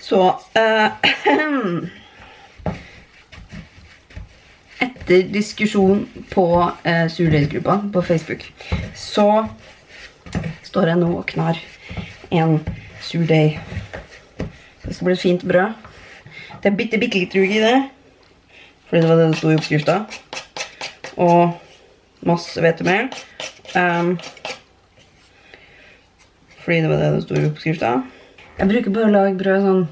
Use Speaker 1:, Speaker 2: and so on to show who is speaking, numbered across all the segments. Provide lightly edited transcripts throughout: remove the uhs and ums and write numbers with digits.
Speaker 1: Så, etter diskusjon på surdeigsgruppa på Facebook, så står jeg nå og knar en surdeig. Det skal bli et fint brød. Det er bitte litt rug i det, fordi det var det det stod i oppskriften. Og masse hvetemel. Fordi det var det det stod i oppskriften. Jeg bruker bare å lage brød sånn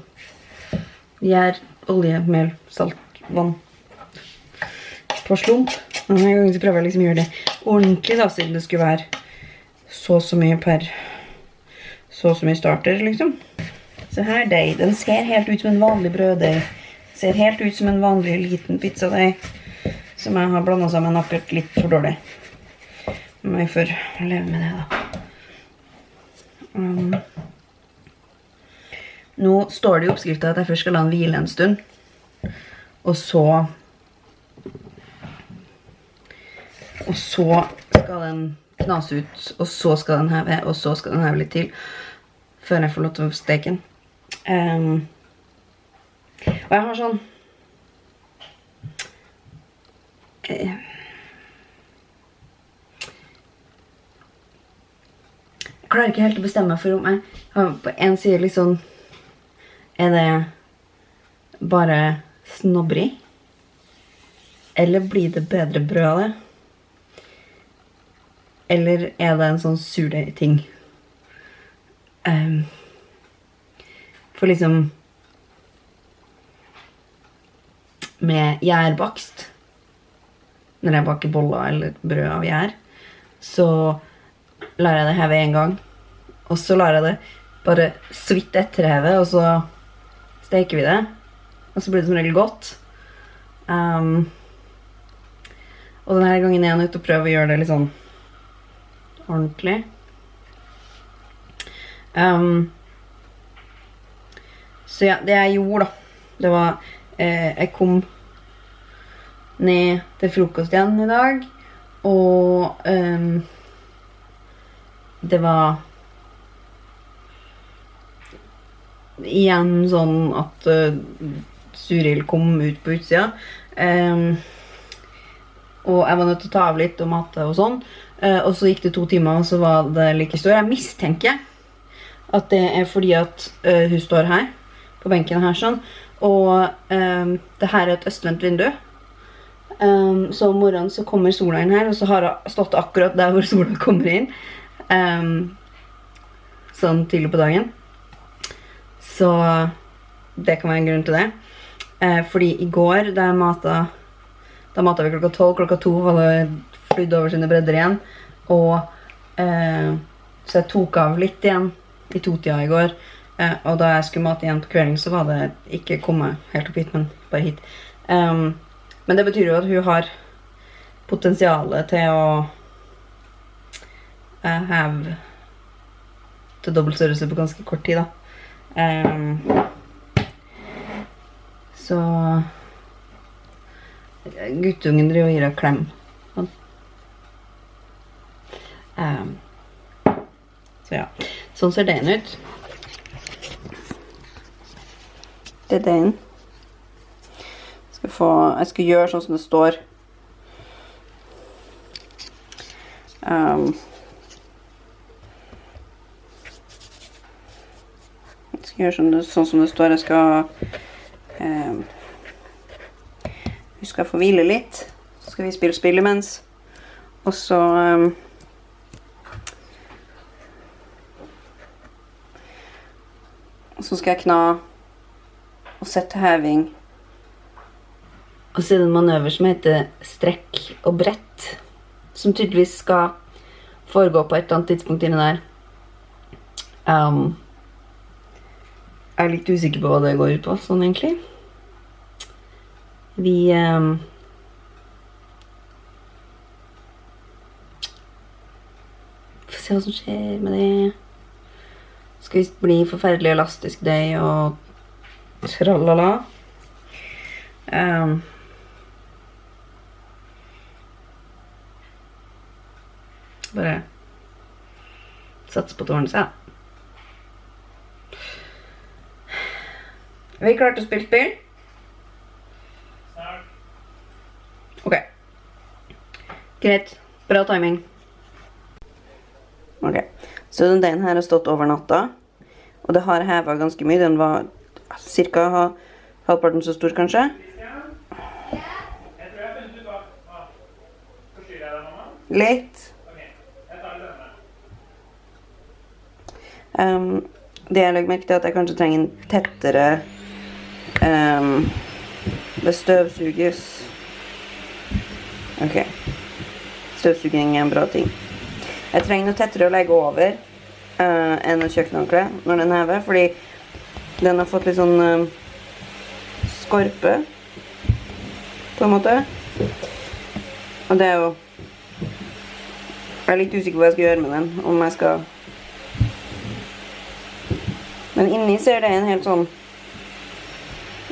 Speaker 1: gjær, olje, mel, salt, vann på slump. Denne gangen så prøver jeg liksom å gjøre det ordentlig da, siden det skulle være så mye per så mye starter liksom. Så her deig, den ser helt ut som en vanlig brøddeig. Ser helt ut som en vanlig liten pizzadeig som jeg har blandet sammen akkurat litt for dårlig. Men jeg får leve med det da. Nå står det i oppskriften at jeg først skal la den hvile en stund. Og så skal den knase ut, og så skal den heve, og så skal den heve litt til, før jeg får lov til å steke den. Og jeg har sånn jeg klarer ikke helt å bestemme meg for om jeg har på en side litt sånn, er det bare snobberi? Eller blir det bedre brød av det? Eller er det en sånn surdeig-ting? For liksom med gjærbakst, når jeg baker boller eller brød av gjær, så lar jeg det heve en gang, og så lar jeg det bare så vidt etterheve, og så steker vi det, og så blir det som regel godt. Og denne gangen er jeg nødt til å prøve å gjøre det litt sånn ordentlig. Så ja, det jeg gjorde da, det var, jeg kom ned til frokost igjen i dag, og det var igjen sånn at Suril kom ut på utsida, og jeg var nødt til å ta av litt og mate og sånn, og så gikk det 2 timer, og så var det like stor. Jeg mistenker at det er fordi at hun står her, på benken her sånn, og det her er et østvendt vindu. Så om morgenen så kommer sola inn her, og så har hun stått akkurat der hvor sola kommer inn, sånn tidlig på dagen. Så det kan være en grunn til det. Fordi i går, da matet vi klokka 12, klokka 2 var det flydd over sine bredder igjen, og så jeg tok av litt igjen i 2-tida i går, og da jeg skulle mate igjen på kvelden, så var det ikke kommet helt opp hit, men bare hit. Men det betyr jo at hun har potensialet til å heve til dobbelt størrelse på ganske kort tid da. Så guttungen driver og gir henne klem. Så ja, sånn ser den ut. Det er den. Jeg skal gjøre sånn som det står. Jeg skal gjøre sånn som det står. Jeg skal vi skal få hvile litt. Så skal vi spille spill imens. Og så skal jeg kna og sette heving. Og så er det en manøver som heter strekk og brett, som tydeligvis skal foregå på et eller annet tidspunkt inne der. Jeg er litt usikker på hva det går ut på, sånn egentlig. Vi får se hva som skjer med det. Skal vi bli forferdelig elastisk deig og tralala. Bare satse på å ordne seg. Er vi klare til å spille spill?
Speaker 2: Snart.
Speaker 1: Ok. Greit. Bra timing. Ok. Så den deigen her har stått over natta. Og det har hevet ganske mye. Den var cirka halvparten så stor, kanskje.
Speaker 2: Jeg tror jeg har funnet ut hva. Forstyrrer jeg deg, mamma?
Speaker 1: Litt.
Speaker 2: Ok, jeg tar denne.
Speaker 1: Det jeg legger merke til at jeg kanskje trenger en tettere det støvsuges. Ok. Støvsuging er en bra ting. Jeg trenger noe tettere å legge over enn et kjøkkenhåndkle når den hever, fordi den har fått litt sånn skorpe på en måte. Og det er jo jeg er litt usikker på hva jeg skal gjøre med den, om jeg skal men inni ser det en helt sånn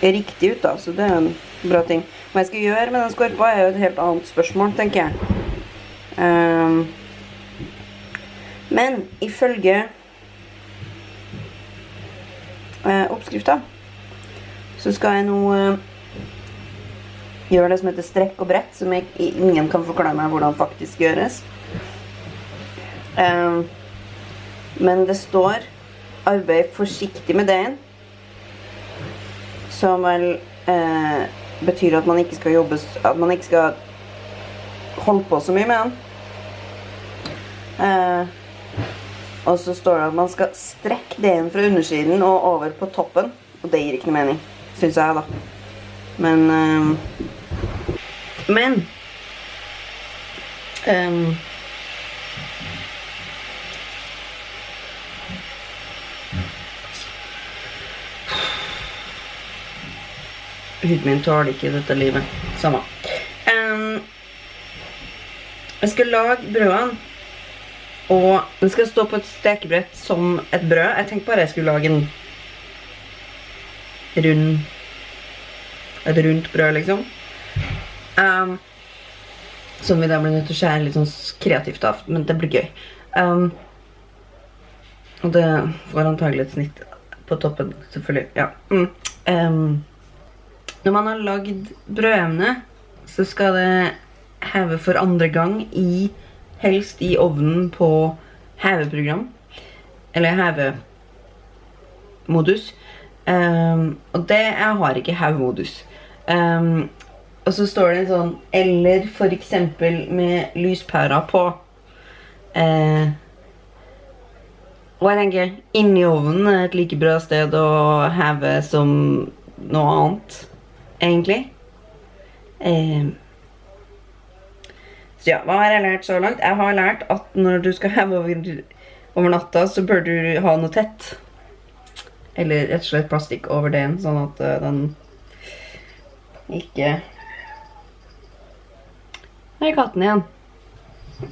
Speaker 1: riktig ut da, så det er en bra ting. Hva jeg skal gjøre med den skorpa er jo et helt annet spørsmål, tenker jeg. Men ifølge oppskriften så skal jeg nå gjøre det som heter strekk og brett, som ingen kan forklare meg hvordan faktisk gjøres. Men det står arbeid forsiktig med deigen, som vel betyr at man ikke skal jobbe, at man ikke skal holde på så mye med den. Og så står det at man skal strekke deigen fra undersiden og over på toppen, og det gir ikke noe mening, synes jeg da. Men huden min tåler ikke dette livet. Samme. Jeg skal lage brødene, og den skal stå på et stekebrett som et brød. Jeg tenkte bare jeg skulle lage et rundt brød, liksom. Som vi da blir nødt til å skjære litt sånn kreativt av, men det blir gøy. Og det får antagelig et snitt på toppen, selvfølgelig. Ja. Når man har lagd brødevne, så skal det heve for andre gang helst i ovnen på heveprogram, eller hevemodus. Og jeg har ikke hevemodus. Og så står det sånn, eller for eksempel med lyspæra på. Og jeg tenker, inni ovnen er et like bra sted å heve som noe annet. Egentlig. Så ja, hva har jeg lært så langt? Jeg har lært at når du skal heve over natta, så bør du ha noe tett. Eller rett og slett plastikk over den, sånn at den ikke... Her er katten igjen.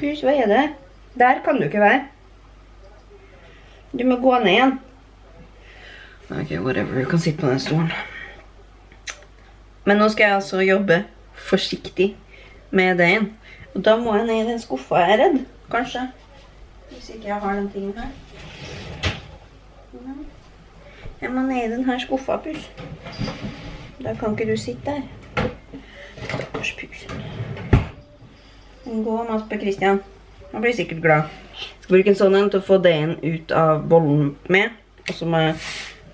Speaker 1: Pus, hva er det? Der kan du ikke være. Du må gå ned igjen. Ok, whatever, du kan sitte på den stolen. Men nå skal jeg altså jobbe forsiktig med deigen. Og da må jeg ned i den skuffa jeg er redd, kanskje. Hvis ikke jeg har den tingen her. Jeg må ned i den her skuffa, Pus. Da kan ikke du sitte der. Stakkars Pus. Gå, Masper Kristian. Han blir sikkert glad. Jeg skal bruke en sånn en til å få deigen ut av bollen med. Og så må jeg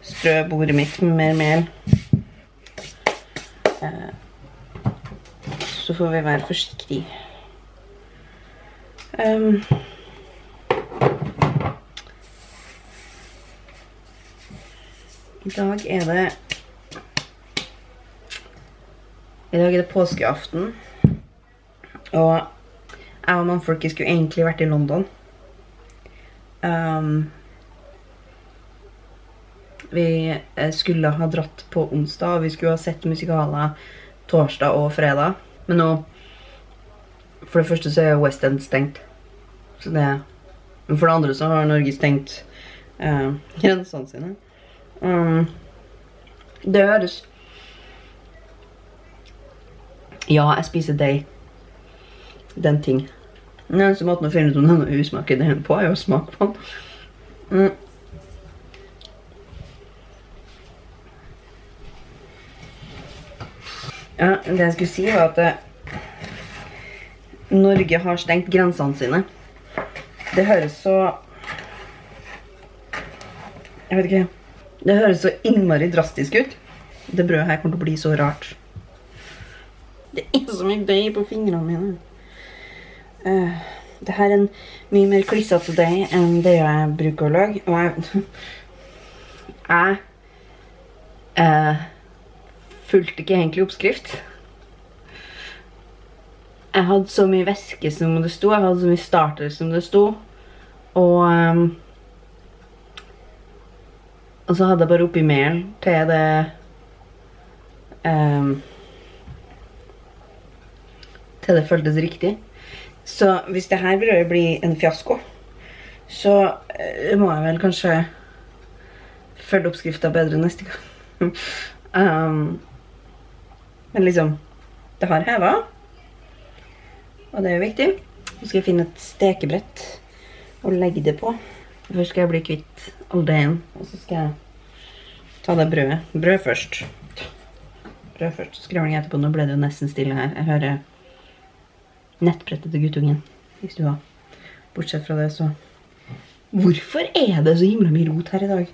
Speaker 1: strø bordet mitt med mer mel. Så får vi være forsiktige. I dag er det påskeaften. Og jeg og mannfolket skulle egentlig vært i London. Vi skulle ha dratt på onsdag, og vi skulle ha sett musikaler torsdag og fredag. Men nå, for det første så er West End stengt. Så det men for det andre så har Norge stengt grensene sine. Det høres. Ja, jeg spiser deig. Den ting. Den eneste måten å finne ut om den er usmak i den på, er å smake på den. Ja, det jeg skulle si var at Norge har stengt grensene sine. Det høres så... Jeg vet ikke. Det høres så innmari drastisk ut. Det brødet her kommer til å bli så rart. Det er så mye deig på fingrene mine. Det her er en mye mer klissete deig enn det jeg bruker å lage. Og jeg fulgte ikke egentlig oppskrift. Jeg hadde så mye væske som det sto, jeg hadde så mye starter som det sto, og så hadde jeg bare oppi mel til det føltes riktig. Så hvis det her blir en fiasko, så må jeg vel kanskje følge oppskriften bedre neste gang. Men liksom, det har hevet. Og det er jo viktig. Nå skal jeg finne et stekebrett og legge det på. Først skal jeg bli kvitt all deigen, og så skal jeg ta det brødet. Brød først. Skrevling etterpå. Nå ble det jo nesten stille her. Jeg hører nettbrettet til guttungen i stua. Bortsett fra det, så... Hvorfor er det så himla mye rot her i dag?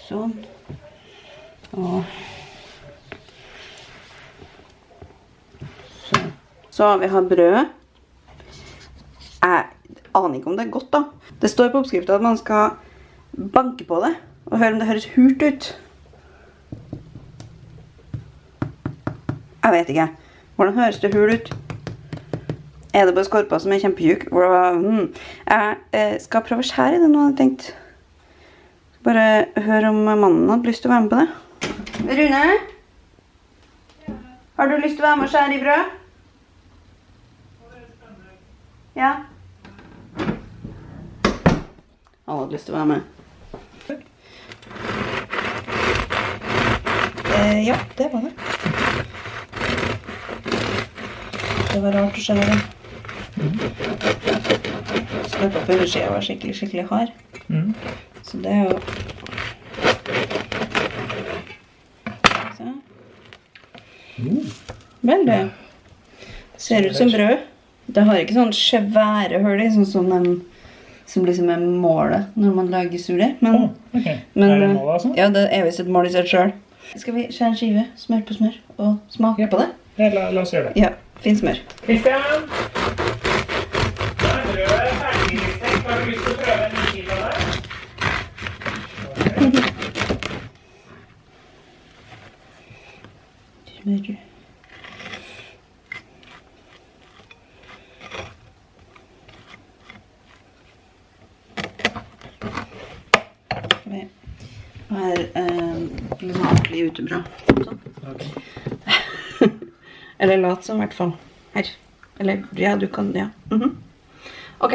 Speaker 1: Sånn. Og sånn. Så vi har brød. Jeg aner ikke om det er godt da. Det står på oppskriften at man skal banke på det og høre om det høres hurt ut. Jeg vet ikke. Hvordan høres det hurt ut? Er det bare skorpa som er kjempetjukk? Jeg skal prøve å skjære i det nå, hadde jeg tenkt. Bare høre om mannen hadde lyst til å være med på det. Rune? Har du lyst til å være med og skjære i brød? Ja. Han hadde lyst til å være med. Ja, det var det. Det var rart å skjære. Skorpa på undersiden var skikkelig hard. Så det er jo... Så. Veldig. Det ser ut som brød. Det har ikke sånn svære hull i, sånn som den som liksom er målet når man lager surdeig. Men,
Speaker 2: okay.
Speaker 1: Men
Speaker 2: er det målet altså?
Speaker 1: Ja, det er visst et mål i seg selv. Skal vi skjære en skive, smør på smør, og smake på det?
Speaker 2: Ja, la oss gjøre det.
Speaker 1: Ja, fin smør.
Speaker 2: Kristian! Da er brødet ferdigstekt. Har du lyst til å prøve en ny kilo der?
Speaker 1: Smør. Her litt ordentlig utebra. Sånn. Okay. Eller lat som i hvert fall. Her. Eller, ja, du kan, ja. Ok.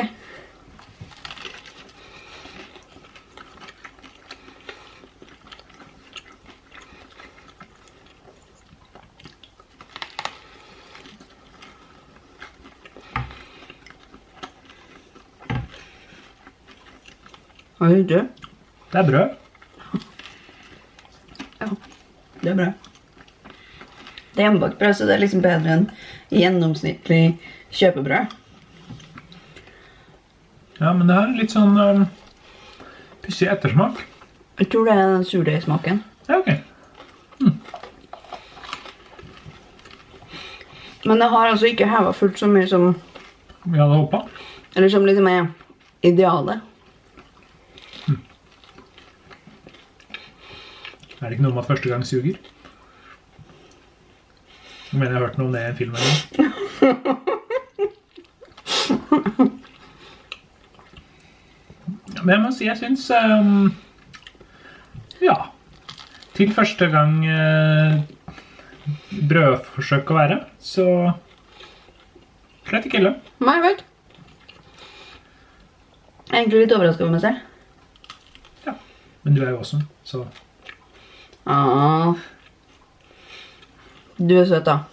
Speaker 1: Hva er det?
Speaker 2: Det er brød.
Speaker 1: Ja, det er bra. Det er hjemmebakt brød, så det er liksom bedre enn gjennomsnittlig kjøpebrød.
Speaker 2: Ja, men det har litt sånn pussig ettersmak.
Speaker 1: Jeg tror det er den surdeigsmaken.
Speaker 2: Ja, ok.
Speaker 1: Men det har altså ikke hevet fullt så mye som...
Speaker 2: Vi hadde håpet.
Speaker 1: Eller som liksom er idealet.
Speaker 2: Er det ikke noe om at første gang suger? Jeg mener jeg har hørt noe om det i en film eller noe. Men jeg må si, jeg synes, ja, til første gang brødforsøk å være, så slett ikke ille.
Speaker 1: Nei, jeg vet. Jeg er egentlig litt overrasket over meg selv.
Speaker 2: Ja, men du er jo også, så...
Speaker 1: Ah. Du er søt da.